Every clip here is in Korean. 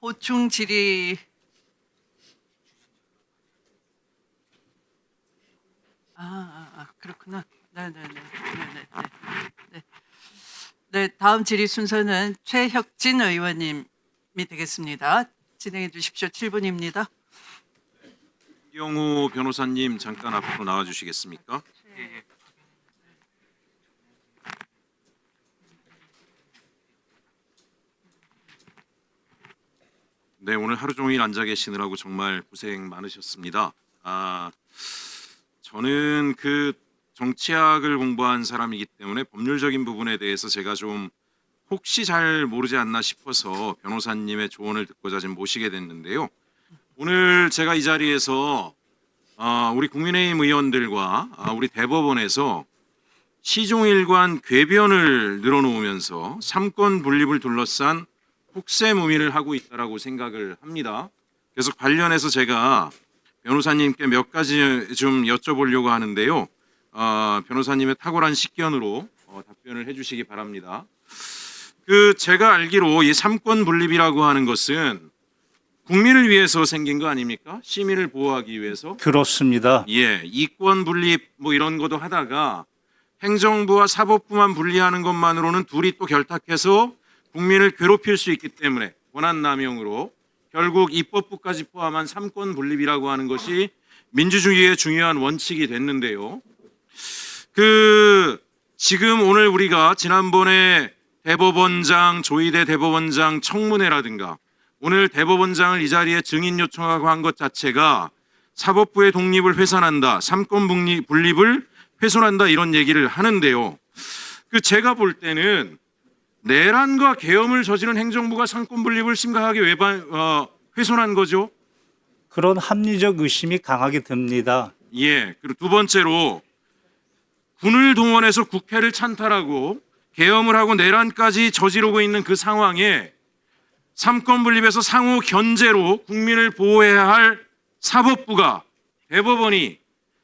보충 질의. 그렇구나. 네네네. 네네. 네. 네, 다음 질의 순서는 최혁진 의원님이 되겠습니다. 진행해 주십시오. 7분입니다. 김경우 변호사님 잠깐 앞으로 나와 주시겠습니까? 네, 오늘 하루 종일 앉아 계시느라고 정말 고생 많으셨습니다. 저는 그 정치학을 공부한 사람이기 때문에 법률적인 부분에 대해서 제가 좀 혹시 잘 모르지 않나 싶어서 변호사님의 조언을 듣고자 지금 모시게 됐는데요. 오늘 제가 이 자리에서 우리 국민의힘 의원들과 우리 대법원에서 시종일관 궤변을 늘어놓으면서 삼권 분립을 둘러싼 혹세무민을 하고 있다라고 생각을 합니다. 그래서 관련해서 제가 변호사님께 몇 가지 좀 여쭤보려고 하는데요. 변호사님의 탁월한 식견으로 답변을 해주시기 바랍니다. 제가 알기로 이 삼권 분립이라고 하는 것은 국민을 위해서 생긴 거 아닙니까? 시민을 보호하기 위해서. 그렇습니다. 예, 이권 분립 뭐 이런 것도 하다가 행정부와 사법부만 분리하는 것만으로는 둘이 또 결탁해서 국민을 괴롭힐 수 있기 때문에 권한 남용으로 결국 입법부까지 포함한 삼권 분립이라고 하는 것이 민주주의의 중요한 원칙이 됐는데요. 지금 오늘 우리가 지난번에 대법원장, 조희대 대법원장 청문회라든가 오늘 대법원장을 이 자리에 증인 요청하고 한 것 자체가 사법부의 독립을 훼손한다, 삼권 분립을 훼손한다 이런 얘기를 하는데요. 제가 볼 때는 내란과 계엄을 저지른 행정부가 삼권 분립을 심각하게 훼손한 거죠. 그런 합리적 의심이 강하게 듭니다. 예. 그리고 두 번째로 군을 동원해서 국회를 찬탈하고 계엄을 하고 내란까지 저지르고 있는 그 상황에 삼권 분립에서 상호 견제로 국민을 보호해야 할 사법부가, 대법원이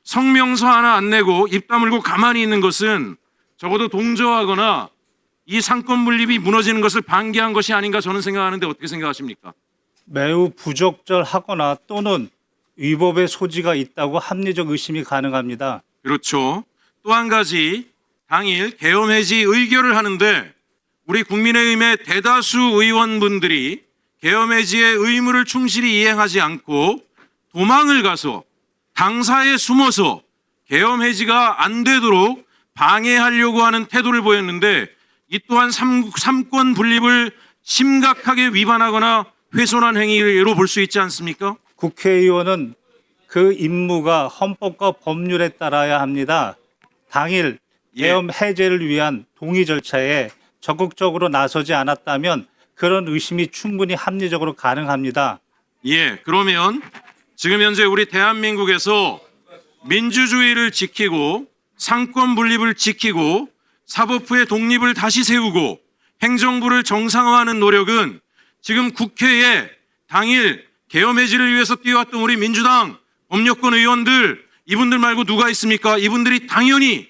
성명서 하나 안 내고 입 다물고 가만히 있는 것은 적어도 동조하거나 이 삼권 분립이 무너지는 것을 방기한 것이 아닌가 저는 생각하는데 어떻게 생각하십니까? 매우 부적절하거나 또는 위법의 소지가 있다고 합리적 의심이 가능합니다. 그렇죠. 또 한 가지, 당일 계엄 해지 의결을 하는데 우리 국민의힘의 대다수 의원분들이 계엄 해지의 의무를 충실히 이행하지 않고 도망을 가서 당사에 숨어서 계엄 해지가 안 되도록 방해하려고 하는 태도를 보였는데 이 또한 삼권 분립을 심각하게 위반하거나 훼손한 행위로 볼 수 있지 않습니까? 국회의원은 그 임무가 헌법과 법률에 따라야 합니다. 당일 계엄 해제를 위한 동의 절차에 적극적으로 나서지 않았다면 그런 의심이 충분히 합리적으로 가능합니다. 예, 그러면 지금 현재 우리 대한민국에서 민주주의를 지키고 삼권 분립을 지키고 사법부의 독립을 다시 세우고 행정부를 정상화하는 노력은 지금 국회에 당일 계엄 해지를 위해서 뛰어왔던 우리 민주당 법률권 의원들 이분들 말고 누가 있습니까? 이분들이 당연히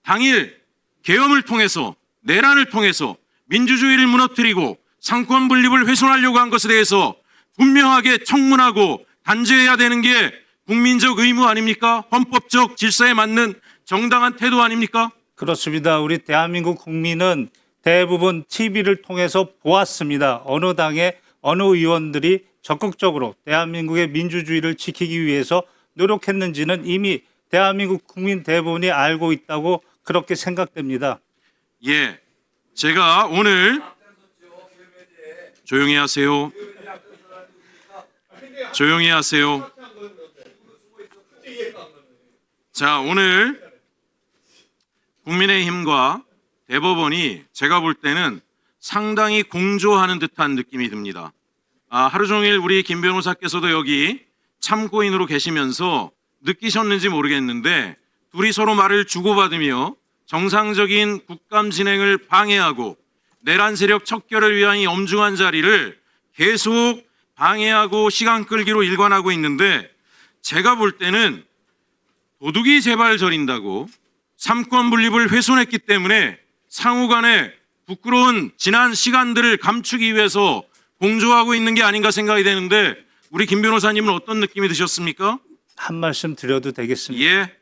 당일 계엄을 통해서 내란을 통해서 민주주의를 무너뜨리고 삼권 분립을 훼손하려고 한 것에 대해서 분명하게 청문하고 단죄해야 되는 게 국민적 의무 아닙니까? 헌법적 질서에 맞는 정당한 태도 아닙니까? 그렇습니다. 우리 대한민국 국민은 대부분 TV를 통해서 보았습니다. 어느 당의 어느 의원들이 적극적으로 대한민국의 민주주의를 지키기 위해서 노력했는지는 이미 대한민국 국민 대부분이 알고 있다고 그렇게 생각됩니다. 예, 제가 오늘 조용히 하세요. 조용히 하세요. 자, 오늘 국민의힘과 대법원이 제가 볼 때는 상당히 공조하는 듯한 느낌이 듭니다. 하루 종일 우리 김 변호사께서도 여기 참고인으로 계시면서 느끼셨는지 모르겠는데 둘이 서로 말을 주고받으며 정상적인 국감 진행을 방해하고 내란 세력 척결을 위한 이 엄중한 자리를 계속 방해하고 시간 끌기로 일관하고 있는데 제가 볼 때는 도둑이 제발 저린다고 삼권 분립을 훼손했기 때문에 상호 간에 부끄러운 지난 시간들을 감추기 위해서 공조하고 있는 게 아닌가 생각이 되는데 우리 김 변호사님은 어떤 느낌이 드셨습니까? 한 말씀 드려도 되겠습니까? 예.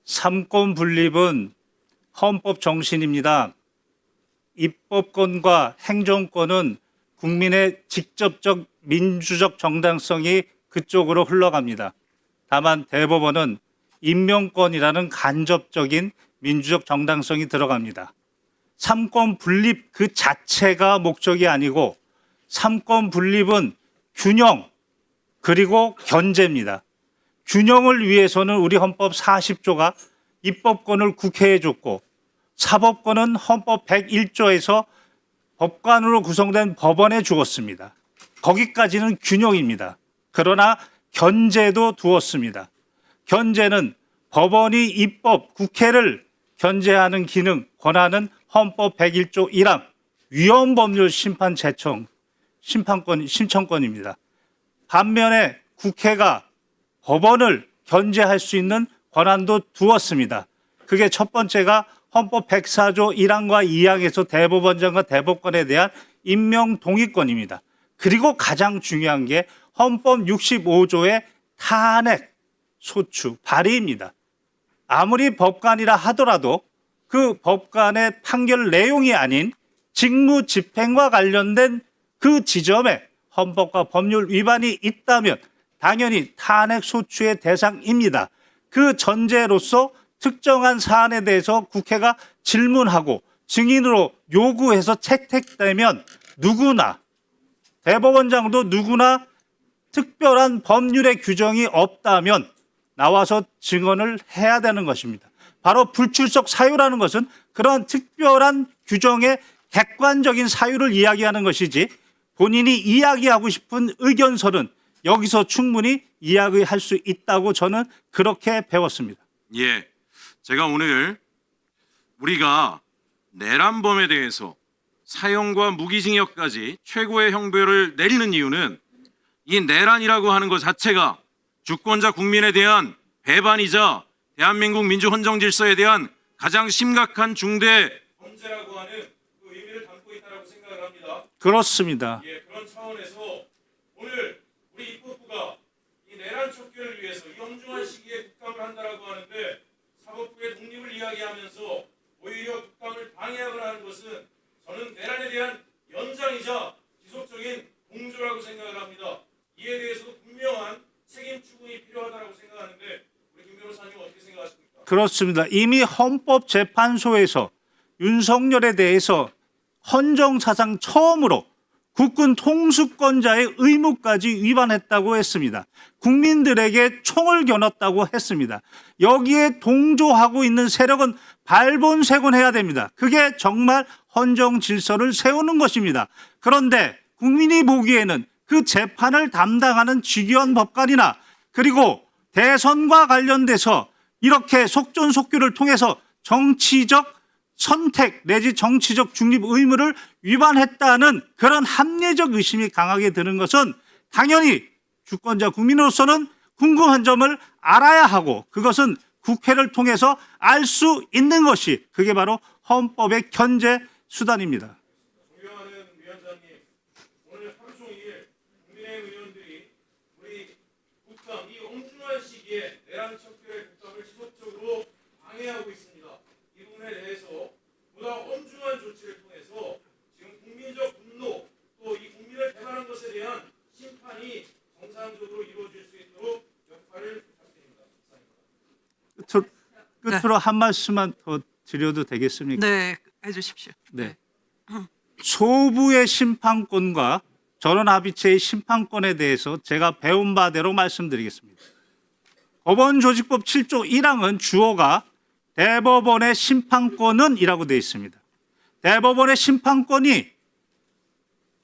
삼권 분립은 헌법 정신입니다. 입법권과 행정권은 국민의 직접적 민주적 정당성이 그쪽으로 흘러갑니다. 다만 대법원은 임명권이라는 간접적인 민주적 정당성이 들어갑니다. 삼권 분립 그 자체가 목적이 아니고 삼권 분립은 균형 그리고 견제입니다. 균형을 위해서는 우리 헌법 40조가 입법권을 국회에 줬고 사법권은 헌법 101조에서 법관으로 구성된 법원에 주었습니다. 거기까지는 균형입니다. 그러나 견제도 두었습니다. 견제는 법원이 입법, 국회를 견제하는 기능, 권한은 헌법 101조 1항 위헌법률 심판 제청, 신청권입니다. 반면에 국회가 법원을 견제할 수 있는 권한도 두었습니다. 그게 첫 번째가 헌법 104조 1항과 2항에서 대법원장과 대법관에 대한 임명 동의권입니다. 그리고 가장 중요한 게 헌법 65조의 탄핵, 소추, 발의입니다. 아무리 법관이라 하더라도 그 법관의 판결 내용이 아닌 직무 집행과 관련된 그 지점에 헌법과 법률 위반이 있다면 당연히 탄핵 소추의 대상입니다. 그 전제로서 특정한 사안에 대해서 국회가 질문하고 증인으로 요구해서 채택되면 누구나 대법원장도 누구나 특별한 법률의 규정이 없다면 나와서 증언을 해야 되는 것입니다. 바로 불출석 사유라는 것은 그런 특별한 규정의 객관적인 사유를 이야기하는 것이지 본인이 이야기하고 싶은 의견서는 여기서 충분히 이야기할 수 있다고 저는 그렇게 배웠습니다. 예. 제가 오늘 우리가 내란범에 대해서 사형과 무기징역까지 최고의 형벌을 내리는 이유는 이 내란이라고 하는 것 자체가 주권자 국민에 대한 배반이자 대한민국 민주 헌정 질서에 대한 가장 심각한 중대 범죄라고 하는 그 의미를 담고 있다고 생각을 합니다. 그렇습니다. 예, 그런 차원에서 오늘 우리 입법부가 이 내란 척결을 위해서 이 엄중한 시기에 국감을 한다라고 하는데 사법부의 독립을 이야기하면서 오히려 국감을 방해하거나 하는 것은 저는 내란에 대한 연장이자 지속적인 공조라고 생각을 합니다. 이에 대해서도 분명한 책임 추궁이 필요하다고 생각하는데 우리 김 변호사님 어떻게 생각하십니까? 그렇습니다. 이미 헌법재판소에서 윤석열에 대해서 헌정사상 처음으로 국군 통수권자의 의무까지 위반했다고 했습니다. 국민들에게 총을 겨눴다고 했습니다. 여기에 동조하고 있는 세력은 발본색원해야 됩니다. 그게 정말 헌정 질서를 세우는 것입니다. 그런데 국민이 보기에는 그 재판을 담당하는 직위원 법관이나 그리고 대선과 관련돼서 이렇게 속전속결을 통해서 정치적 선택 내지 정치적 중립 의무를 위반했다는 그런 합리적 의심이 강하게 드는 것은 당연히 주권자 국민으로서는 궁금한 점을 알아야 하고 그것은 국회를 통해서 알 수 있는 것이 그게 바로 헌법의 견제 수단입니다. 존경하는 위원장님, 오늘 하루 종일 국민의힘 의원들이 우리 국감 이 엄중한 시기에 내란 척결의 국감을 지속적으로 방해하고 있습니다. 이 부분에 대해서 보다 엄중한 조치를 통해서 지금 국민적 분노 또 이 국민을 배반한 것에 대한 심판이 정상적으로 이루어질 수 있도록 역할을 부탁드립니다. 끝으로 한 말씀만 더 드려도 되겠습니까? 네, 해주십시오. 네. 소부의 심판권과 전원합의체의 심판권에 대해서 제가 배운 바대로 말씀드리겠습니다. 법원조직법 7조 1항은 주어가 대법원의 심판권은 이라고 되어 있습니다. 대법원의 심판권이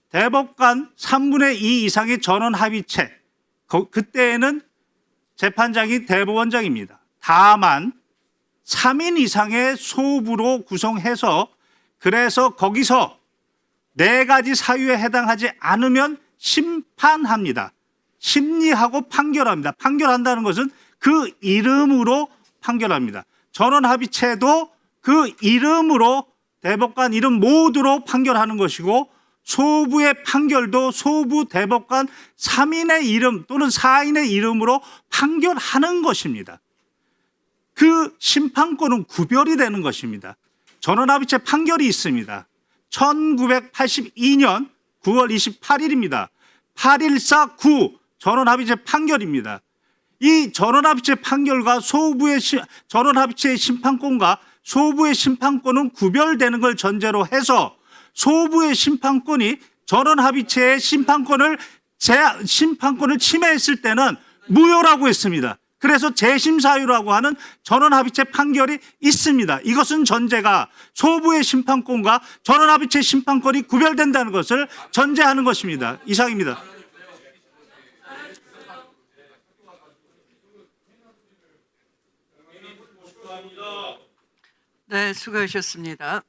대법관 3분의 2 이상의 전원합의체, 그때에는 재판장이 대법원장입니다. 다만 3인 이상의 소부로 구성해서 그래서 거기서 4가지 사유에 해당하지 않으면 심판합니다. 심리하고 판결합니다. 판결한다는 것은 그 이름으로 판결합니다. 전원합의체도 그 이름으로 대법관 이름 모두로 판결하는 것이고 소부의 판결도 소부 대법관 3인의 이름 또는 4인의 이름으로 판결하는 것입니다. 그 심판권은 구별이 되는 것입니다. 전원합의체 판결이 있습니다. 1982년 9월 28일입니다. 8149 전원합의체 판결입니다. 이 전원합의체 판결과 전원합의체의 심판권과 소부의 심판권은 구별되는 걸 전제로 해서 소부의 심판권이 전원합의체의 심판권을 침해했을 때는 무효라고 했습니다. 그래서 재심 사유라고 하는 전원합의체 판결이 있습니다. 이것은 전제가 소부의 심판권과 전원합의체 심판권이 구별된다는 것을 전제하는 것입니다. 이상입니다. 네, 수고하셨습니다.